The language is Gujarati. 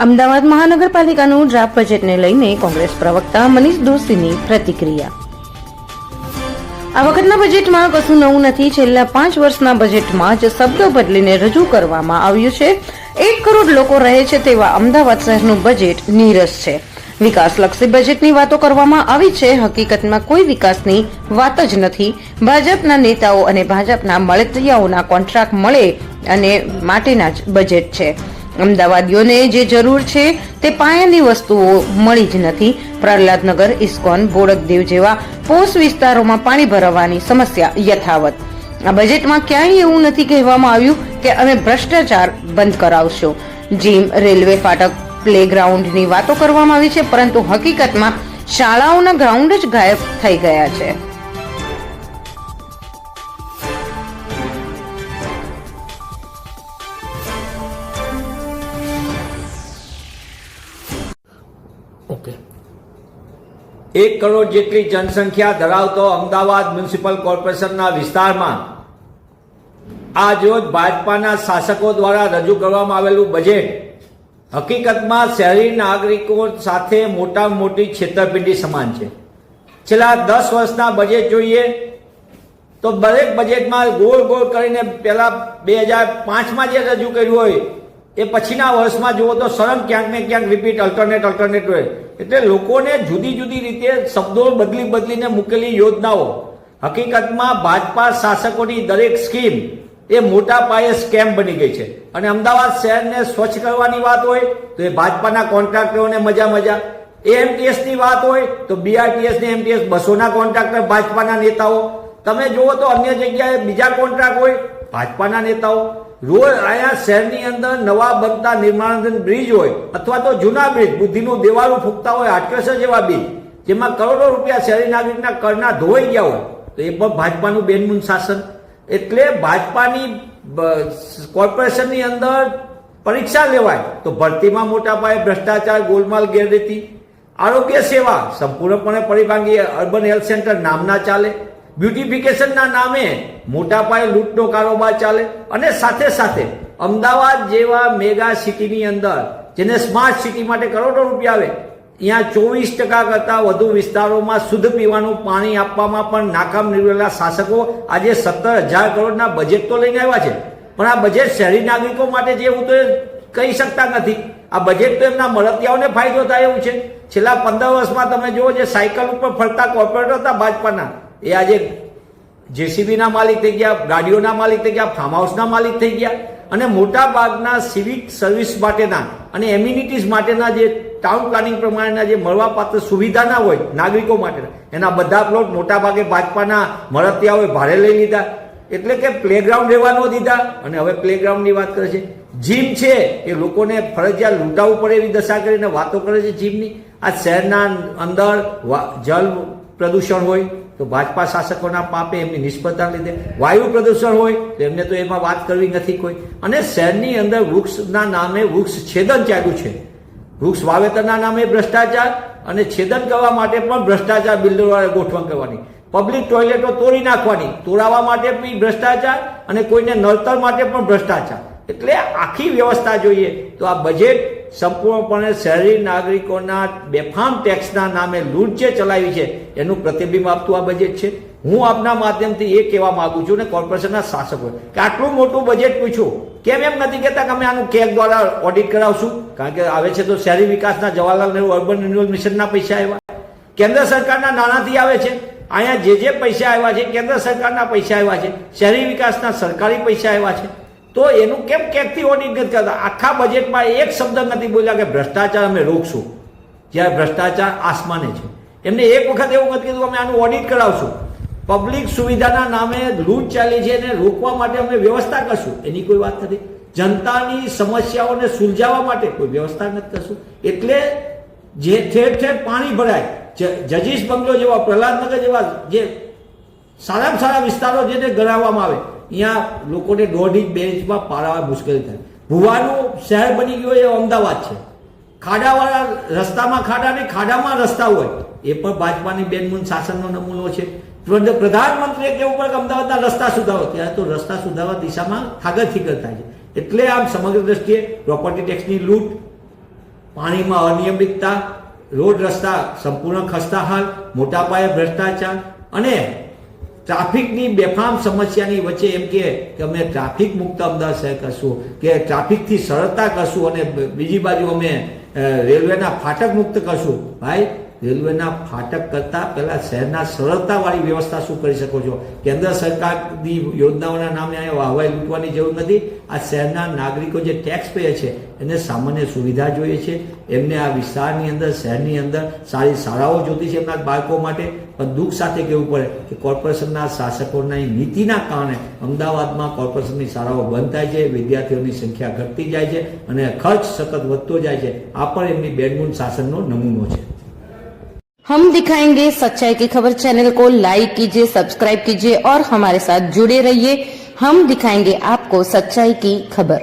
અમદાવાદ મહાનગરપાલિકાનું ડ્રાફ્ટ બજેટને લઈને કોંગ્રેસ પ્રવક્તા મનીષ દોશીની પ્રતિક્રિયા. આ વખતના બજેટમાં કશું નવું નથી. છેલ્લા 5 વર્ષના બજેટમાં જ શબ્દો બદલીને રજૂ કરવામાં આવ્યું છે. 1 કરોડ લોકો રહે છે તેવા અમદાવાદ શહેરનું બજેટ નીરસ છે. વિકાસલક્ષી બજેટની વાતો કરવામાં આવી છે. હકીકતમાં કોઈ વિકાસની વાત જ નથી. ભાજપના નેતાઓ અને ભાજપના મળતિયાઓના કોન્ટ્રાક્ટ મળે અને માટેના જ બજેટ છે. અમદાવાદીઓને જે જરૂર છે તે પાયાની વસ્તુઓ મળી જ નથી. પ્રહલાદનગર, ઇસ્કોન, બોડકદેવ જેવા પોશ વિસ્તારોમાં પાણી ભરાવાની સમસ્યા યથાવત. આ બજેટમાં ક્યાંય એવું નથી કહેવામાં આવ્યું કે અમે ભ્રષ્ટાચાર બંધ કરાવશો. જીમ, રેલવે ફાટક, પ્લેગ્રાઉન્ડની વાતો કરવામાં આવી છે, પરંતુ હકીકતમાં શાળાઓના ગ્રાઉન્ડ જ ગાયબ થઈ ગયા છે. ઓકે, 1 કરોડ જેટલી જનસંખ્યા ધરાવતો અમદાવાદ મ્યુનિસિપલ કોર્પોરેશનના વિસ્તારમાં આજરોજ ભાજપાના શાસકો દ્વારા રજૂ કરવામાં આવેલું બજેટ હકીકતમાં શહેરી નાગરિકો સાથે મોટામાં મોટી છેતરપિંડી સમાન છે. છેલ્લા 10 વર્ષના બજેટ જોઈએ તો દરેક બજેટમાં ગોળ ગોળ કરીને પહેલા 2005માં જે રજૂ કર્યું હોય એ પછીના વર્ષમાં જુઓ તો સળંગ ક્યાંક ને ક્યાંક રિપીટ અલ્ટરનેટ હોય. એટલે લોકોને જુદી જુદી રીતે શબ્દો બદલીને મૂકેલી યોજનાઓ હકીકતમાં ભાજપા શાસકોની દરેક સ્કીમ એ મોટા પાયે સ્કેમ બની ગઈ છે. અને અમદાવાદ શહેરને સ્વચ્છ કરવાની વાત હોય તો એ ભાજપાના કોન્ટ્રાક્ટરોને મજા. એએમટીએસની વાત હોય તો બીઆરટીએસ ને એમટીએસ બસોના કોન્ટ્રાક્ટર ભાજપાના નેતાઓ. તમે જુઓ તો અન્ય જગ્યાએ બીજા કોન્ટ્રાક્ટ હોય ભાજપાના નેતાઓ. રોજ અહીંયા શહેરની અંદર નવા બનતા નિર્માણાધીન બ્રિજ હોય અથવા તો જૂના બ્રિજ બુદ્ધિનું દેવાળું ફૂંકતા હોય હાટકેશ્વર જેવા બ્રિજ જેમાં કરોડો રૂપિયા શહેરી નાગરિકના કરના ધોવાઈ ગયા હોય તો એ પણ ભાજપાનું બેનમૂન શાસન. એટલે ભાજપાની કોર્પોરેશનની અંદર પરીક્ષા લેવાય તો ભરતીમાં મોટા પાયે ભ્રષ્ટાચાર, ગોલમાલ, ગેરરીતિ. આરોગ્ય સેવા સંપૂર્ણપણે પરિભાંગી. અર્બન હેલ્થ સેન્ટર નામના ચાલે. બ્યુટિફિકેશનના નામે મોટા પાયે લૂંટનો કારોબાર ચાલે. અને સાથે અમદાવાદ જેવા મેગા સિટીની અંદર જેને સ્માર્ટ સિટી માટે કરોડો રૂપિયા આવે અહીંયા 24% કરતાં વધુ વિસ્તારોમાં શુદ્ધ પીવાનું પાણી આપવામાં પણ નાકામ નીવડેલા શાસકો આજે 17,000 કરોડના બજેટ તો લઈને આવ્યા છે, પણ આ બજેટ શહેરી નાગરિકો માટે જે હું તો કહી શકતા નથી. આ બજેટ તો એમના મળતિયાઓને ફાયદો થાય એવું છે. છેલ્લા 15 વર્ષમાં તમે જુઓ જે સાયકલ ઉપર ફરતા કોર્પોરેટર હતા ભાજપાના એ આજે જેસીબીના માલિક થઈ ગયા, ગાડીઓના માલિક થઈ ગયા, ફાર્મ હાઉસના માલિક થઈ ગયા. અને મોટા ભાગના સિવિક સર્વિસ માટેના અને એમ્યુનિટીઝ માટેના જે ટાઉન પ્લાનિંગ પ્રમાણેના જે મળવાપાત્ર સુવિધાના હોય નાગરિકો માટેના એના બધા પ્લોટ મોટા ભાગે ભાજપાના મળતિયાઓએ ભાડે લઈ લીધા. એટલે કે પ્લેગ્રાઉન્ડ રહેવા ન દીધા. અને હવે પ્લેગ્રાઉન્ડની વાત કરે છે. જીમ છે એ લોકોને ફરજિયાત લૂંટાવવું પડે એવી દશા કરીને વાતો કરે છે જીમની. આ શહેરના અંદર જલ પ્રદૂષણ હોય તો ભાજપા શાસકોના પાપે એમની નિષ્ફળતાને લીધે. વાયુ પ્રદૂષણ હોય તો એમને તો એમાં વાત કરવી નથી કોઈ. અને શહેરની અંદર વૃક્ષના નામે વૃક્ષ છેદન ચાલ્યું છે. વૃક્ષ વાવેતરના નામે ભ્રષ્ટાચાર અને છેદન કરવા માટે પણ ભ્રષ્ટાચાર બિલ્ડરોએ ગોઠવણ કરવાની. પબ્લિક ટોયલેટો તોડી નાખવાની, તોડાવવા માટે પણ ભ્રષ્ટાચાર અને કોઈને નડતર માટે પણ ભ્રષ્ટાચાર. એટલે આખી વ્યવસ્થા જોઈએ તો આ બજેટ સંપૂર્ણપણે શહેરી નાગરિકોના બેફામ ટેક્સના નામે લૂંટ જે ચલાવી છે એનું પ્રતિબિંબ આપતું આ બજેટ છે. હું આપના માધ્યમથી એ કહેવા માંગુ છું ને કોર્પોરેશનના શાસકો કે આટલું મોટું બજેટ પૂછ્યું કેમ એમ નથી કહેતા કે અમે આનું કેગ દ્વારા ઓડિટ કરાવશું? કારણ કે આવે છે તો શહેરી વિકાસના જવાહરલાલ નહેરુ અર્બન રિન્યુઅલ મિશનના પૈસા આવ્યા, કેન્દ્ર સરકારના નાણાંથી આવે છે. અહીંયા જે પૈસા આવ્યા છે કેન્દ્ર સરકારના પૈસા આવ્યા છે, શહેરી વિકાસના સરકારી પૈસા આવ્યા છે. તો એનું કેમ કેગથી ઓડિટ નથી કરતા? આખા બજેટમાં એક શબ્દ નથી બોલ્યા કે ભ્રષ્ટાચાર અમે રોકશું, જ્યારે ભ્રષ્ટાચાર આસમાને છે. એમને એક વખત એવું નથી કીધું અમે આનું ઓડિટ કરાવશું. પબ્લિક સુવિધાના નામે લૂંટ ચાલી છે એને રોકવા માટે અમે વ્યવસ્થા કરશું, એની કોઈ વાત નથી. જનતાની સમસ્યાઓને સુલઝાવવા માટે કોઈ વ્યવસ્થા નથી કરશું. એટલે જે ઠેર પાણી ભરાય, જજીસ બંગલો જેવા, પ્રહલાદનગર જેવા જે સારામાં સારા વિસ્તારો જેને ગણાવવામાં આવે અહીંયા લોકોને 1.5 ઇંચ 2 ઇંચમાં પારાવા મુશ્કેલી થાય. ભુવાનું શહેર બની ગયું એ અમદાવાદ છે. ખાડાવાળા રસ્તામાં ખાડા ને ખાડામાં રસ્તા હોય એ પણ ભાજપાની બેનમૂન શાસનનો નમૂનો છે. પ્રધાનમંત્રીએ કેવું પડે કે અમદાવાદના રસ્તા સુધારો, ત્યારે તો રસ્તા સુધારવા દિશામાં થાગર થીગર થાય છે. એટલે આમ સમગ્ર દ્રષ્ટિએ પ્રોપર્ટી ટેક્સની લૂંટ, પાણીમાં અનિયમિતતા, રોડ રસ્તા સંપૂર્ણ ખસ્તાહાલ, મોટા પાયે ભ્રષ્ટાચાર અને ટ્રાફિકની બેફામ સમસ્યાની વચ્ચે એમ કે અમે ટ્રાફિક મુક્ત અમદાવાદ શહેર કરશું કે ટ્રાફિકથી સરળતા કરશું અને બીજી બાજુ અમે રેલવેના ફાટક મુક્ત કરશું. ભાઈ, રેલવેના ફાટક કરતા પહેલા શહેરના સરળતાવાળી વ્યવસ્થા શું કરી શકો છો? કેન્દ્ર સરકારની યોજનાઓના નામે અહીંયા વાહવાઈ લૂંટવાની જરૂર નથી. આ શહેરના નાગરિકો જે ટેક્સ પે છે એને સામાન્ય સુવિધા જોઈએ છે. એમને આ વિસ્તારની અંદર, શહેરની અંદર સારી શાળાઓ જોતી છે એમના બાળકો માટે. પણ દુઃખ સાથે કહેવું પડે કે કોર્પોરેશનના શાસકોના નીતિના કારણે અમદાવાદમાં કોર્પોરેશનની શાળાઓ બંધ થાય છે, વિદ્યાર્થીઓની સંખ્યા ઘટતી જાય છે અને ખર્ચ સતત વધતો જાય છે. આ પણ એમની બેનમૂન શાસનનો નમૂનો છે. हम दिखाएंगे सच्चाई की खबर चैनल को लाइक कीजिए, सब्सक्राइब कीजिए और हमारे साथ जुड़े रहिए. हम दिखाएंगे आपको सच्चाई की खबर.